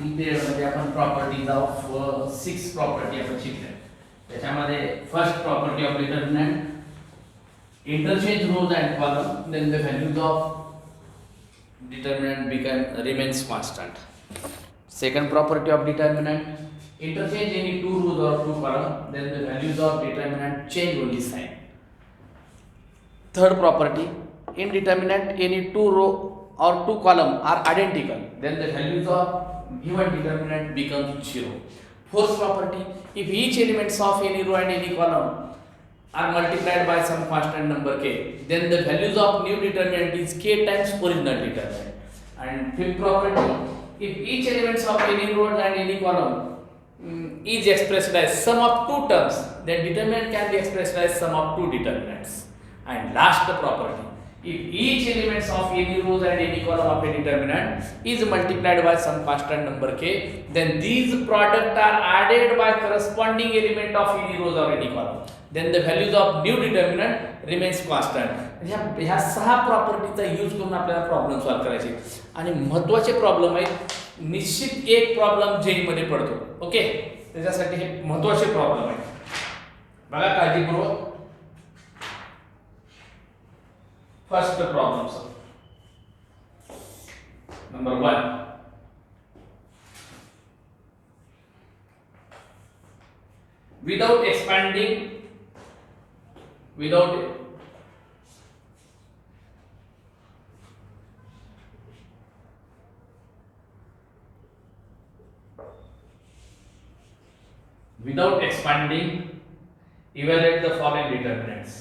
मागील पिरियडमध्ये आपण प्रॉपर्टीज ऑफ 6 प्रॉपर्टी आपण शिकले. त्याच्यामध्ये first property of determinant, interchange rows and column, then the values of determinant remains constant. Second property of determinant, interchange any two rows or two column, then the values of determinant change only sign. Third property, in determinant any two row or two column are identical, then the values of given determinant becomes 0. Fourth property, if each elements of any row and any column are multiplied by some constant number k, then the values of new determinant is k times original determinant. And fifth property, if each elements of any row and any column is expressed as sum of two terms, then determinant can be expressed as sum of two determinants. And last property, if each elements of any rows and any column of a determinant is multiplied by some constant number k, then these product are added by corresponding element of any rows or any column, then the values of new determinant remains constant. ह्या 6 प्रॉपर्टीचा use करून आपल्याला problem solve करायचे आणि महत्त्वाचे problem आहेत. निश्चित एक problem JEE मध्ये पडतो. ओके, त्याच्यासाठी हे महत्त्वाचे प्रॉब्लेम आहेत. बघा काळजीपूर्वक. First problem number 1, without expanding without expanding, evaluate the following determinants.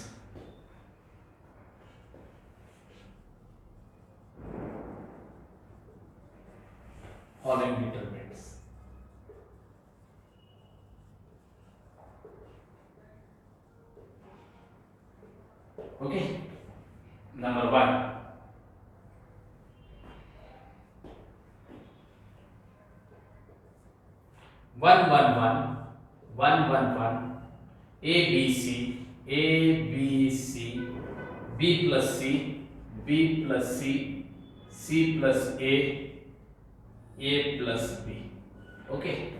Okay, number 1, A B C, B plus C, B plus C, C plus A plus B. Okay.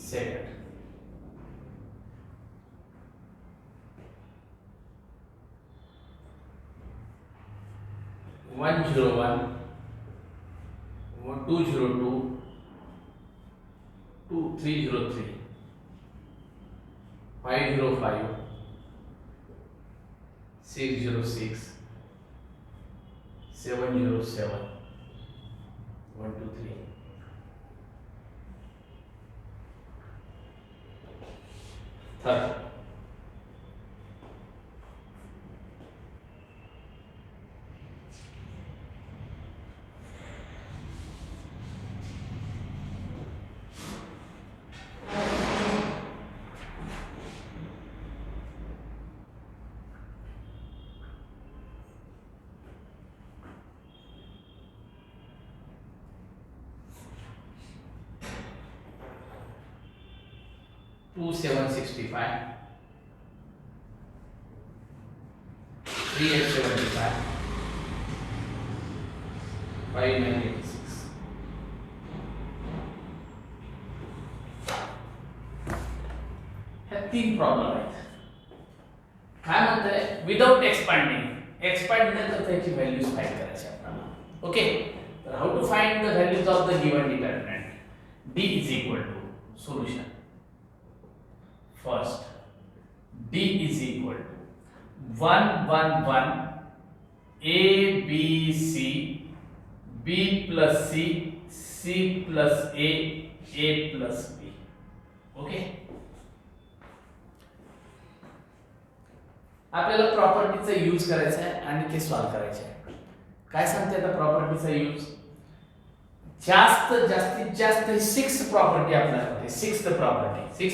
Second, one zero one, 202, 2303, 505, 606, 707, 123. Third, two 765, 3 875, 5 986. हे 3 problem आहेत. काय म्हणतंय, without expand नंतर त्याची values find करायची आपल्याला. Okay, तर how to find the values of the given determinant. D is equal to solution. First, D is equal to 1 1 1 A B C, B plus C, C plus A plus B. Okay. आपल्याला प्रॉपर्टीचा use करायचा आहे आणि ते solve करायचे आहे. काय सांगते आता प्रॉपर्टीचा यूज? जास्तीत जास्त 6 प्रॉपर्टी आपल्याला होते. सिक्स्थ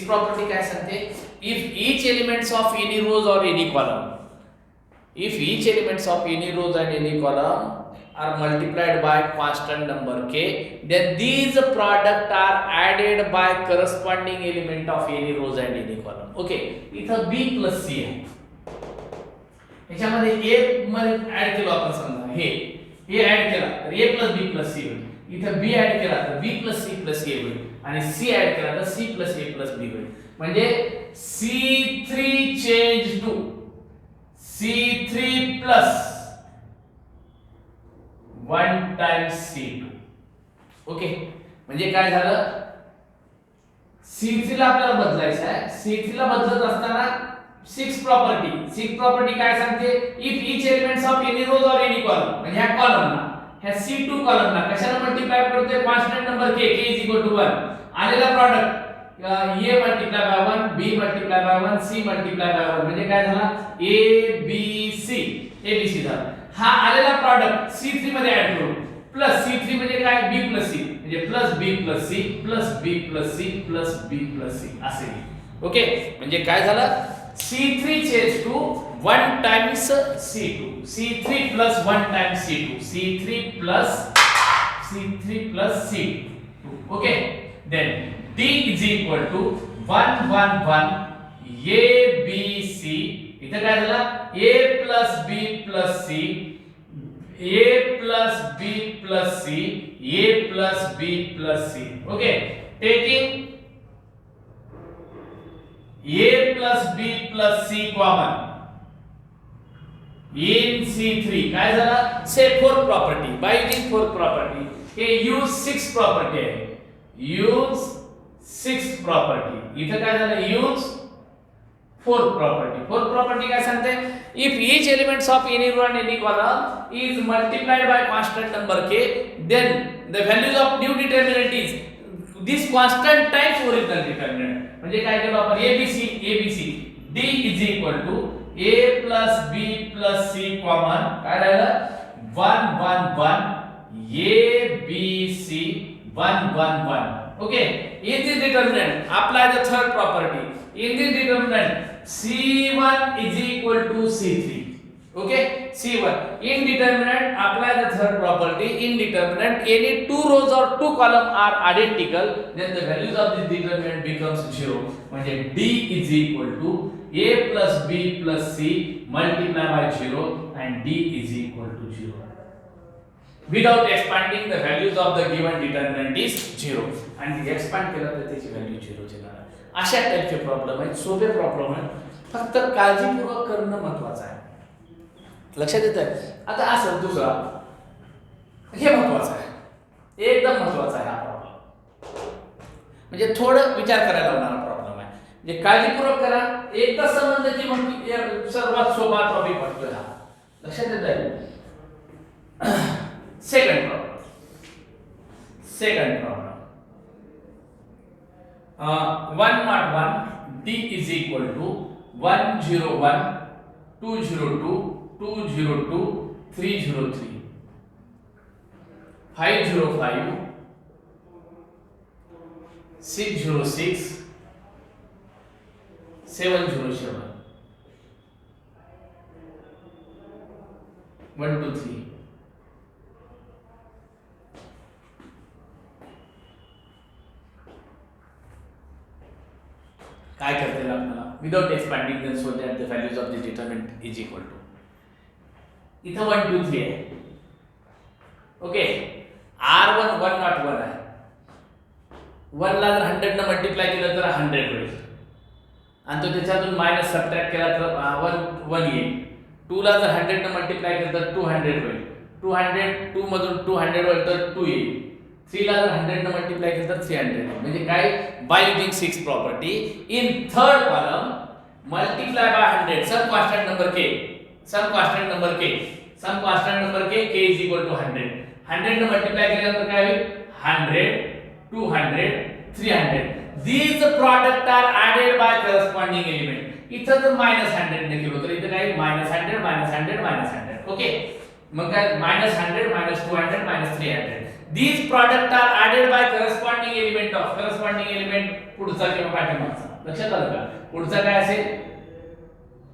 प्रॉपर्टी काय सांगते? If each elements of any rows और any column, if each elements of any rows and any column are multiplied by constant number k, then these product are added by corresponding element of any rows and any column. Okay, इथं b plus c आहे. याच्यामध्ये a मध्ये add केलं आपण, समजा हे add केला तर a plus b plus c होईल. इथं b ऍड केला तर b plus c plus a होईल आणि c ऍड केला तर c plus a plus b होईल. म्हणजे c3 change to c3 plus 1 times c2. Okay, म्हणजे काय झालं, c3 ला आपल्याला बदलायचं आहे. c3 ला बदलत असताना 6 प्रॉपर्टी काय सांगते, if each elements of any rows or any column, म्हणजे ह्या कॉलमला, ह्या c2 कॉलमला कशाला मल्टिप्लाय करतोय, कॉन्स्टंट नंबर k k = 1, आलेला product a multiply by 1, b multiply by 1, c multiply by 1, म्हणजे काय झाला, a b c झाला. हा आलेला प्रॉडक्ट c3 मध्ये ऍड करू, प्लस c3 म्हणजे काय, b plus c, म्हणजे plus b plus c plus b plus c plus b plus c असे. ओके, म्हणजे काय झालं, c3 change to 1 times c2, c3 plus 1 times c2, c3 plus c2. Okay, then d is equal to 1 1 1 a b c. इथं काय झालं, a plus b plus c, a plus b plus c, a plus b plus c. Okay, taking a plus b plus c common in c3 काय झालं, say fourth property, by using fourth property, हे use 6 property आहे, use 6 property. इथं काय झालं, use fourth property काय सांगते, if each elements of any row and any column is multiplied by constant number k, then the values of new determinant is this constant times original determinant. म्हणजे काय केलं आपण, abc d is equal to a plus b plus c common काय राहिलं, 1 1 1 a b c 1 1 1. Okay, in this determinant apply the third property. In this determinant c1 is equal to c3. Okay, c1 in determinant apply the third property. In determinant any two rows or two column are identical, then the values of this determinant becomes 0. म्हणजे d is equal to a plus b plus c multiplied by 0 and d is equal to 0. Without expanding, the values of the given determinant is 0 and expand केलं तर त्याची value 0 येणार. अशा टाइपचे problem आहेत, सोपे problem आहेत, फक्त काळजीपूर्वक करणं महत्त्वाचं आहे. लक्षात येतंय. आता असं दुसरा हे महत्त्वाचं आहे, एकदम महत्त्वाचा आहे हा प्रॉब्लेम, म्हणजे थोडं विचार करायला लावणारा प्रॉब्लेम आहे. म्हणजे काळजीपूर्वक करा, एकदा समजलं की मग सर्वात सोपा टॉपिक वाटतोय हा. लक्षात येतंय. Second problem. 101 d is equal to 101 202 202 303 505 606 707 1 2 3. काय करता येईल आपल्याला, without expanding them so that the values of the determinant is equal to, इथं 1 2 3 आहे. ओके, r1 101 आहे, 1 ला जर 100 ने मल्टिप्लाय केलं तर 100 होईल आणि तो त्याच्यातून मायनस सबट्रॅक्ट केला तर 1 येईल. 2 ला जर 100 ने मल्टिप्लाय केलं तर 200 होईल, 200 मधून 200 होईल तर 2 येईल. 3 ला जर 100 ने मल्टिप्लाय केलं तर 300. म्हणजे काय, by using 6 property in third column multiply by 100 some constant number k k is equal to 100. 100 ने मल्टिप्लाय केल्यानंतर काय होईल, 100 200 300. these product are added by corresponding element. इथं जर -100 ने केलं तर इथं काय, -100 -100 -100. ओके, मग काय, -100 -200 -300. These product are added by corresponding element पुढचा किंवा पाठीमागचा. लक्षात आलं का, पुढचा काय असेल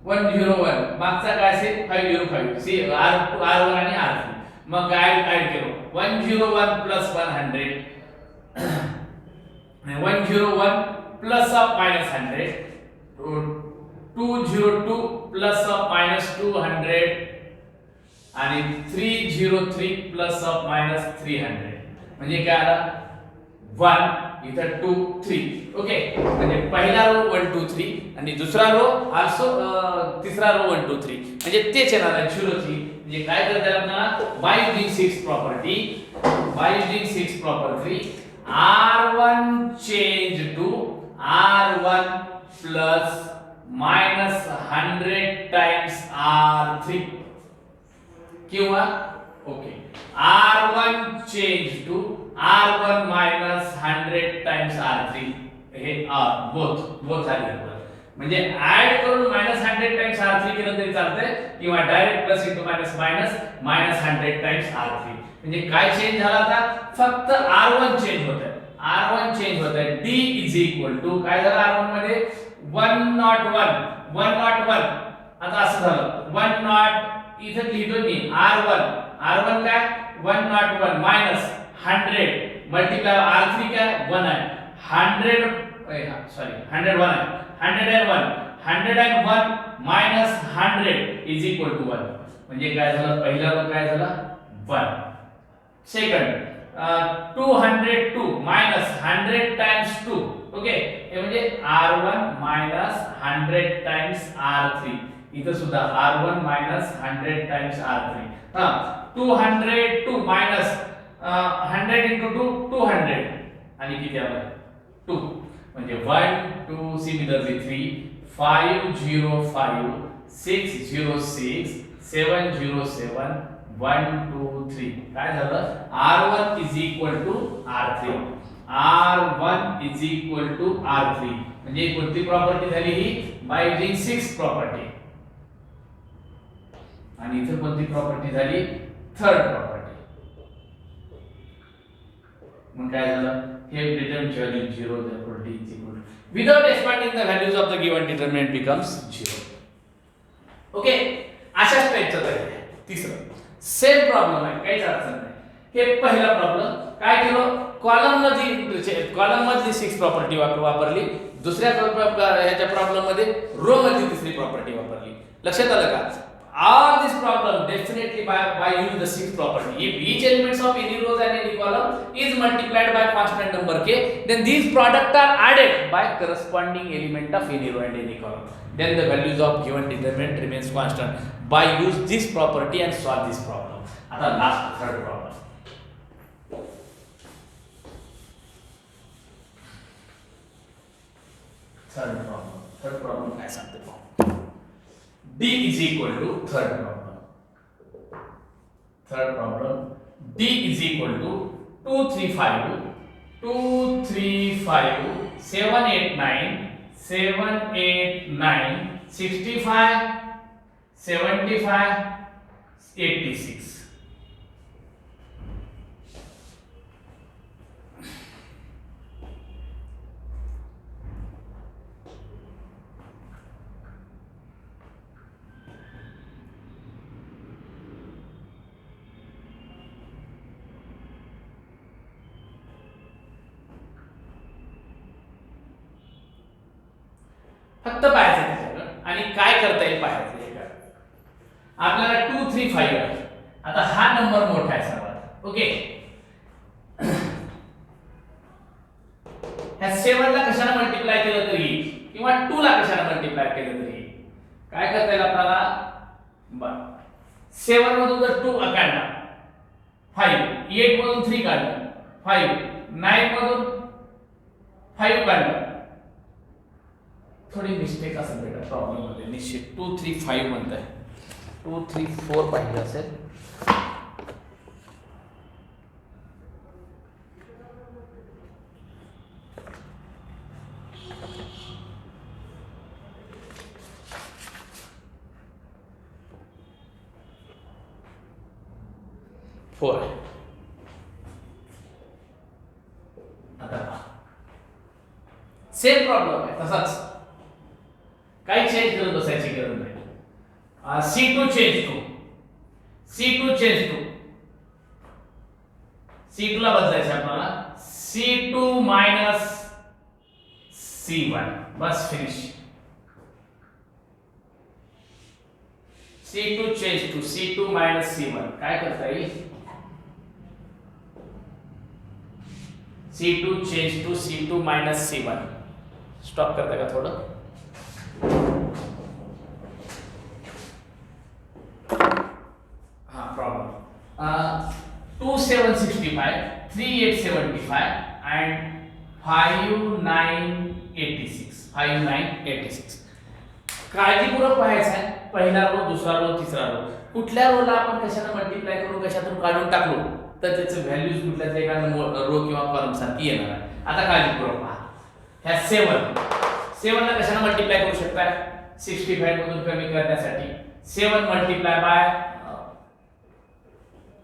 101, मागचा काय असेल 505, सी r1 आणि r3. मग काय केलं 101 plus 100 101 plus of minus 100 202 plus of minus 200 आणि 303 प्लस ऑफ मायनस 300 म्हणजे काय आला 1 इथं 2 3 ओके म्हणजे पहिला रो 1 2 3 आणि दुसरा रो आल्सो तिसरा रो 1 2 3 म्हणजे तेच येणार आहे 0 3 म्हणजे काय करता येईल आपल्याला by using 6 property R1 change to R1 plus minus 100 times R3 किंवा okay R1 change to R1 minus 100 times R3 हे बोथ झाले म्हणजे ऍड करून मायनस 100 टाइम्स R3 केलं तरी चालतंय किंवा direct plus into minus minus 100 times R3 म्हणजे काय चेंज झाला आता फक्त R1 चेंज होतंय D इज इक्वल टू काय झालं R1 मध्ये 101 आता असं झालं 10 इथे लिहितो मी R1 काय 101 मायनस 100 मल्टीप्लाय R3 काय 1 आहे 101 आहे 101 मायनस 100 इज इक्वल टू 1 म्हणजे काय झालं पहिला रो काय झाला 1 सेकंड 202 मायनस 100 टाइम्स 2 ओके हे म्हणजे R1 मायनस 100 टाइम्स R3 इथं सुद्धा R1 मायनस 100 टाइम्स R3 हां 202 मायनस 100 into 2 200 आणि किती आलं 2 म्हणजे 1 2 सिमिलरली 3 505 606 707 1 2 3 काय झालं R1 is equal to R3 R1 is equal to R3 म्हणजे कोणती प्रॉपर्टी झाली ही बाय युजिंग 6 प्रॉपर्टी आणि इथे कोणती प्रॉपर्टी झाली थर्ड प्रॉपर्टी मग काय झालं हे determinant value 0 therefore D is equal to without expanding the values of the given determinant becomes 0 okay अशाच टाइपचं आहे तिसरं सेम प्रॉब्लेम आहे काहीच अडचण नाही हे पहिला प्रॉब्लेम काय केलं कॉलम मधली 6 प्रॉपर्टी वापरली दुसऱ्या ह्याच्या प्रॉब्लेम मध्ये रो मधली तिसरी प्रॉपर्टी वापरली लक्षात आलं का all this problem definitely by using the 6th property if each elements of any rows and any column is multiplied by constant number k then these product are added by corresponding element of any row and any column then the values of given determinant remains constant by use this property and solve this problem आता last third problem third problem काय सांगते D is equal to third problem D is equal to 235 789 65 75 86 फक्त पाहायचं त्याच्याकडे आणि काय करता येईल पाहायचं हे का आपल्याला 235 आहे आता हा नंबर मोठा आहे सर्वात ओके ह्या 7 ला कशाने मल्टिप्लाय केलं तरी किंवा 2 ला कशाने मल्टिप्लाय केलं तरी काय करता येईल आपल्याला बर 7 मधून जर 2 काढला 5 8 मधून 3 काढलं 5 9 मधून 5 काढलं थोड़ी मिस्टेक असेल बेटा प्रॉब्लेम मध्ये निश्चित 235 म्हणताय 234 पाहिजे असेल फोर आता सेम प्रॉब्लेम आहे तसाच काही चेंज करत बसायची गरज नाही C2 चेंज टू C2 ला बदलायचं आपल्याला C2 मायनस C1 बस finish. C2 change to C2 minus C1 काय करता येईल C2 change to C2 minus C1. Stop करता का थोडं. हाँ प्रॉब्लम 2765 3875 and 5986 काळजीपूर्वक पाहायचं आहे. पहिला रो दुसरा रो तिसरा रो कुठल्या रोला आपण कशाने मल्टिप्लाय करून कशातून काढून टाकलो तर त्याचे व्हॅल्यूज कुठल्याच एका रो किंवा कॉलम सारखी येणार आहे. आता काळजीपूर्वक पहा. ह्या 7 ला कशाने मल्टिप्लाय करू शकता 65 मधून कमी करण्यासाठी 7 multiply by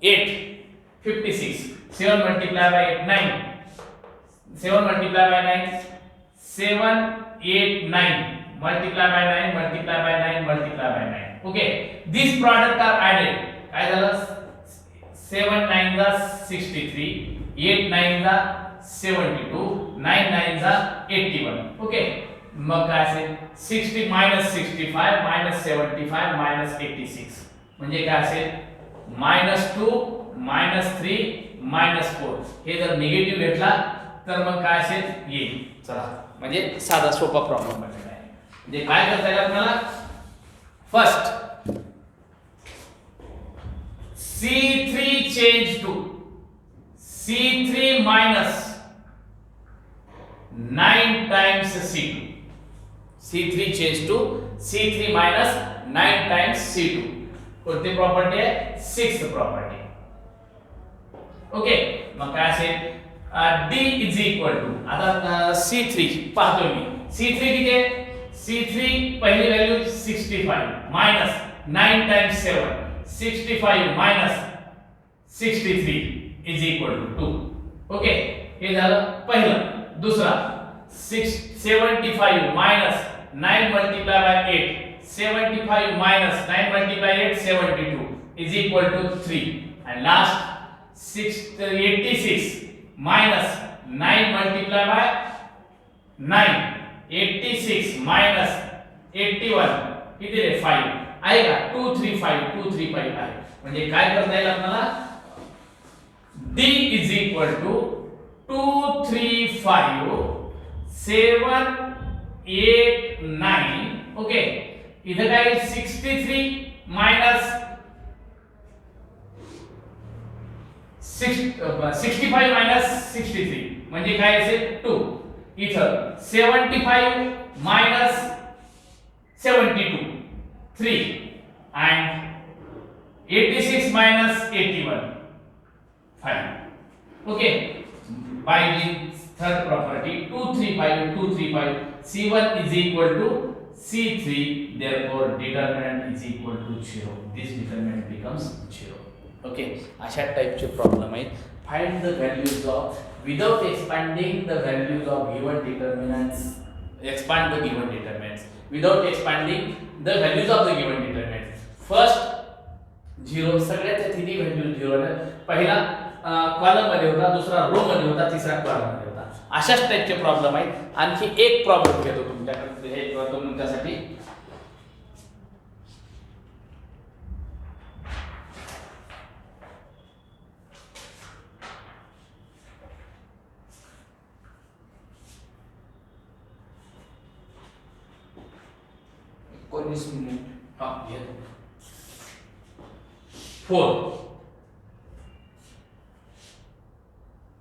8 56 7 multiply by 8 9 7 multiply by 9 7 8 9 multiply by 9 multiply by 9 multiply by 9. Okay, these product are added. काय झालं 7 9 ला 63 8 9 ला 72 9 9 ला 81. Okay, मग काय असेल 60 minus 65 minus 75 minus 86 म्हणजे काय असेल -2 -3 -4. हे जर निगेटिव्ह घेतला तर मग काय असेल येईल. चला म्हणजे साधा सोपा प्रॉब्लेम बनलेला आहे. म्हणजे काय करता येईल आपल्याला first C3 change to C3 minus 9 times C2. C3 change to C3 minus 9 times C2. कोणती प्रॉपर्टी आहे 6th प्रॉपर्टी. ओके मग काय असेल D is equal to आता C3 पाहतो मी C3 किती आहे C3 पहिली value 65 minus 9 times 7 65 minus 63 is equal to 2. Okay हे झालं पहिलं. दुसरा 75 minus 9 multiplied by 8 75 minus 9 multiplied by 8 72 is equal to 3. And last 86 minus 9 multiplied by 9 86 minus 81 किती रे 5 आहे का 235 आहे. म्हणजे काय करता येईल आपल्याला D is equal to 235 789. Okay इथे काय 63 minus 65 minus 63 म्हणजे काय असेल 2. इथं 75 minus 72 3 and 86 minus 81 5. Okay, by the third property 235 C1 is equal to C3, therefore determinant is equal to 0. This determinant becomes 0. Okay, अशा टाइपचे प्रॉब्लेम आहेत. Find the values of without expanding the values of given determinants. Expand the given determinants without expanding the values of the given determinants. First 0 सगळ्याच्या तिन्ही value 0 आहेत. पहिला column मध्ये होता, दुसरा रो मध्ये होता, तिसरा कॉलम मध्ये होता. अशाच टाइपचे प्रॉब्लेम आहेत. आणखी एक प्रॉब्लेम घेतो तुमच्याकडे हे तुमच्यासाठी. हाँ ये 4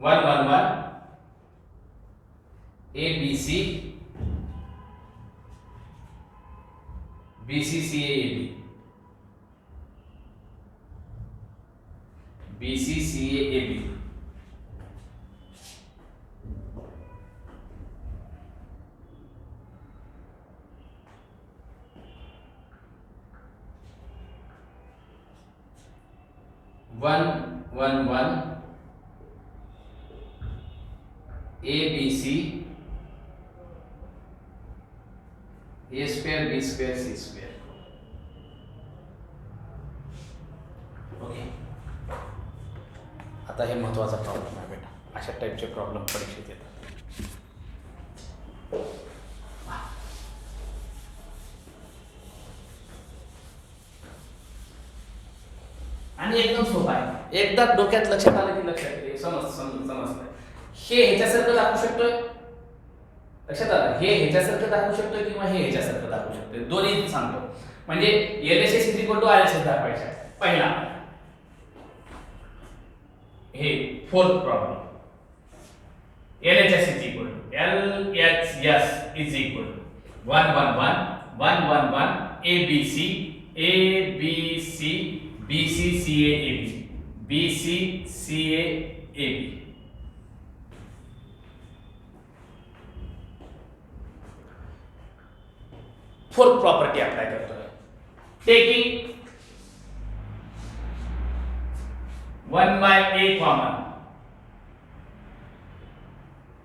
1 1 1 ABC BCCAAB BCCAAB 1 1 1 ABC A square B square C square. Okay आता हे महत्त्वाचा प्रॉब्लेम आहे बेटा, अशा टाईपचे प्रॉब्लेम परीक्षेत येतात. आणि एकदम सोपा आहे, एकदा डोक्यात लक्षात आलं की लक्षात येते, समजतं. हे ह्याच्यासारखं दाखवू शकतोय, लक्षात आलं, हे ह्याच्यासारखं दाखवू शकतोय किंवा हे ह्याच्यासारखं दाखवू शकतोय, दोन्ही सांगतो. म्हणजे LHS is equal to RHS दाखवायचा आहे. पहिला हे fourth problem, LHS is equal to LHS is equal to 1 1 1 1 1 1 ABC ABC BC CA AB BC CA AB. Fourth property apply करतोय, taking 1/a common,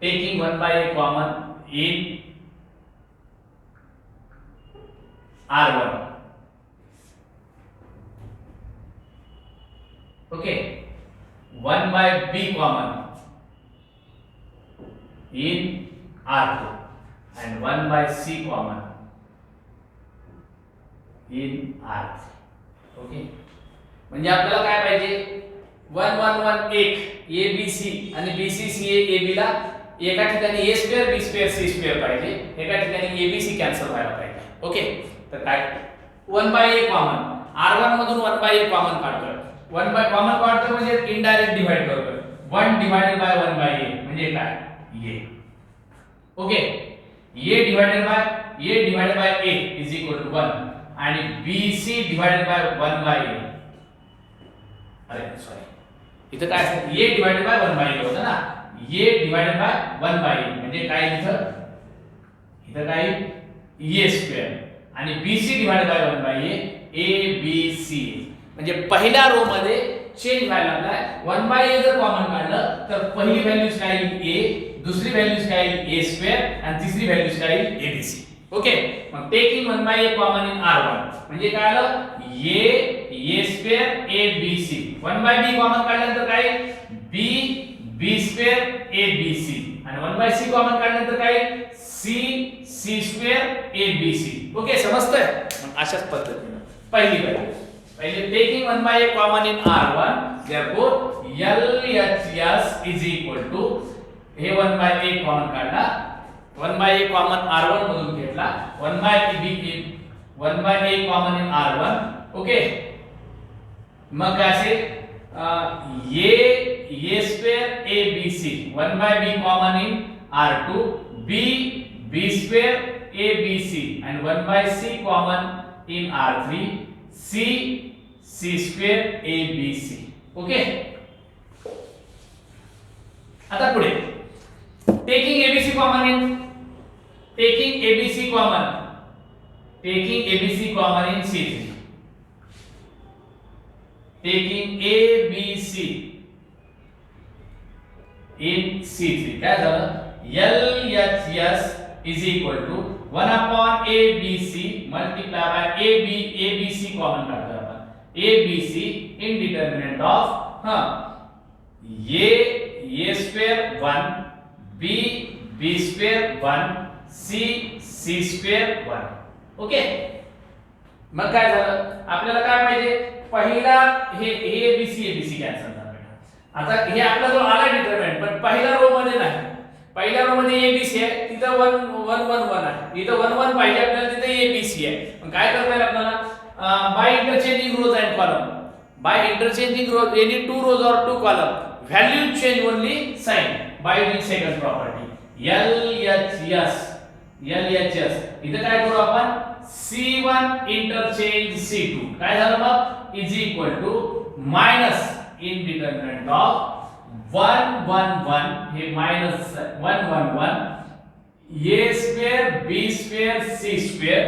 taking 1/a common in R1. Okay, 1/b common in R2 and 1/c common in R3. Okay, म्हणजे आपल्याला काय पाहिजे, 1 1 1 1 ABC आणि BC CA AB ला एका ठिकाणी A square B square C square पाहिजे, एका ठिकाणी ABC कॅन्सल व्हायला पाहिजे. ओके, तर काय 1/a कॉमन, R1 मधून 1/a कॉमन काढतोय, 1/a कॉमन काढतोय म्हणजे इनडायरेक्ट डिवाइड करतोय, 1 डिवाइडेड बाय 1/a म्हणजे काय a. Okay, a divided by a is equal to 1 आणि BC डिवाइडेड बाय 1/a. अरे सॉरी, इथं काय असेल, a डिवाइडेड बाय 1/a होतं ना, a डिवाइडेड बाय 1/a म्हणजे काय, इथं काय a स्क्वेअर आणि BC divided by 1/a ABC. म्हणजे पहिल्या रो मध्ये चेंज व्हायला लागलाय, 1/a जर कॉमन काढलं तर पहिली व्हॅल्यूज काय येईल a, दुसरी व्हॅल्यूज काय येईल a स्क्वेअर आणि तिसरी व्हॅल्यूज काय येईल ABC. ओके, मग taking 1/a common in R1 म्हणजे काय आलं, a square ABC, 1/b common काढल्यानंतर काय b स्क्वेअर ABC आणि 1/c कॉमन काढल्यानंतर काय c स्क्वेअर ABC. ओके, समजतंय. मग अशाच पद्धतीने पहिली व्हॅल्यू, पहिले taking 1/a common in R1, therefore LHS is equal to, हे 1/a कॉमन काढला, 1/a कॉमन R1 मधून घेतला, 1/a common in R1. Okay, मग काय असेल, a square ABC, 1/b common in R2, b square ABC and 1/c common in R3, c square ABC. Okay, आता पुढे taking ABC common in, taking ABC common in C3, taking ABC in C3 काय झालं, LHS is equal to 1 upon ABC multiply by ABC common काढतो आपण, ABC in determinant of a square 1 b square 1 c square 1. Okay, मग काय झालं, आपल्याला काय पाहिजे, पहिला हे ABC कॅन्सल झाला बेटा. आता हे आपला जो आला डिटरमिनंट, पण पहिल्या रो मध्ये नाही, पहिल्या रो मध्ये ABC आहे, तिथं 1 1 1 1 आहे, इथं 1 1 पाहिजे आपल्याला, तिथे ABC आहे. मग काय करता येईल आपल्याला, by interchanging rows and column, by interchanging rows any two rows और two column, value change only sign by using second property LHS. इथं काय करू आपण, C1 इंटरचेंज C2 काय झालं मग, is equal to minus in determinant of 1 1 1, हे minus 1 1 1 a square b square c square,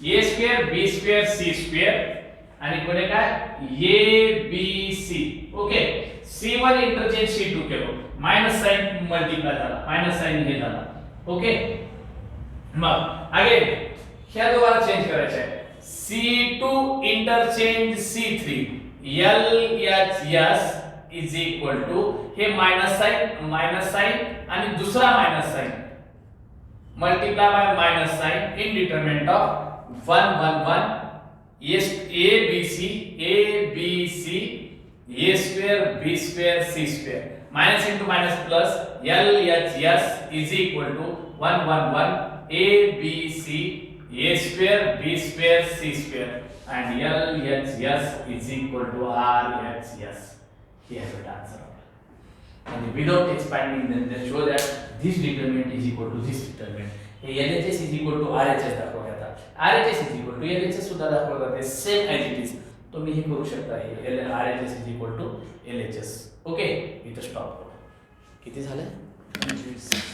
a square b square c square आणि पुढे काय ABC. Okay, C1 interchange C2 केलो, मायनस साइन मल्टिप्लाय झाला, minus sign हे झाला. ओके, मग again ह्या दोघांना चेंज करायचे आहे, C2 interchange C3 LHS is equal to हे मायनस साइन आणि दुसरा minus sign multiply by minus sign in determinant of 1 1 1 a b c a square b square c square minus into minus plus LHS is equal to 1 1 1 a b c a square b square c square and LHS is equal to RHS. Here is the answer. And without expanding, then they show that this determinant is equal to this determinant. LHS is equal to RHS दाखवला जाता. RHS is equal to LHS सुद्धा दाखवला जाते. Same as it is. तुम्ही हे करू शकता. RHS is equal to LHS. Okay, इथं स्टॉप करू. किती झालं? 25.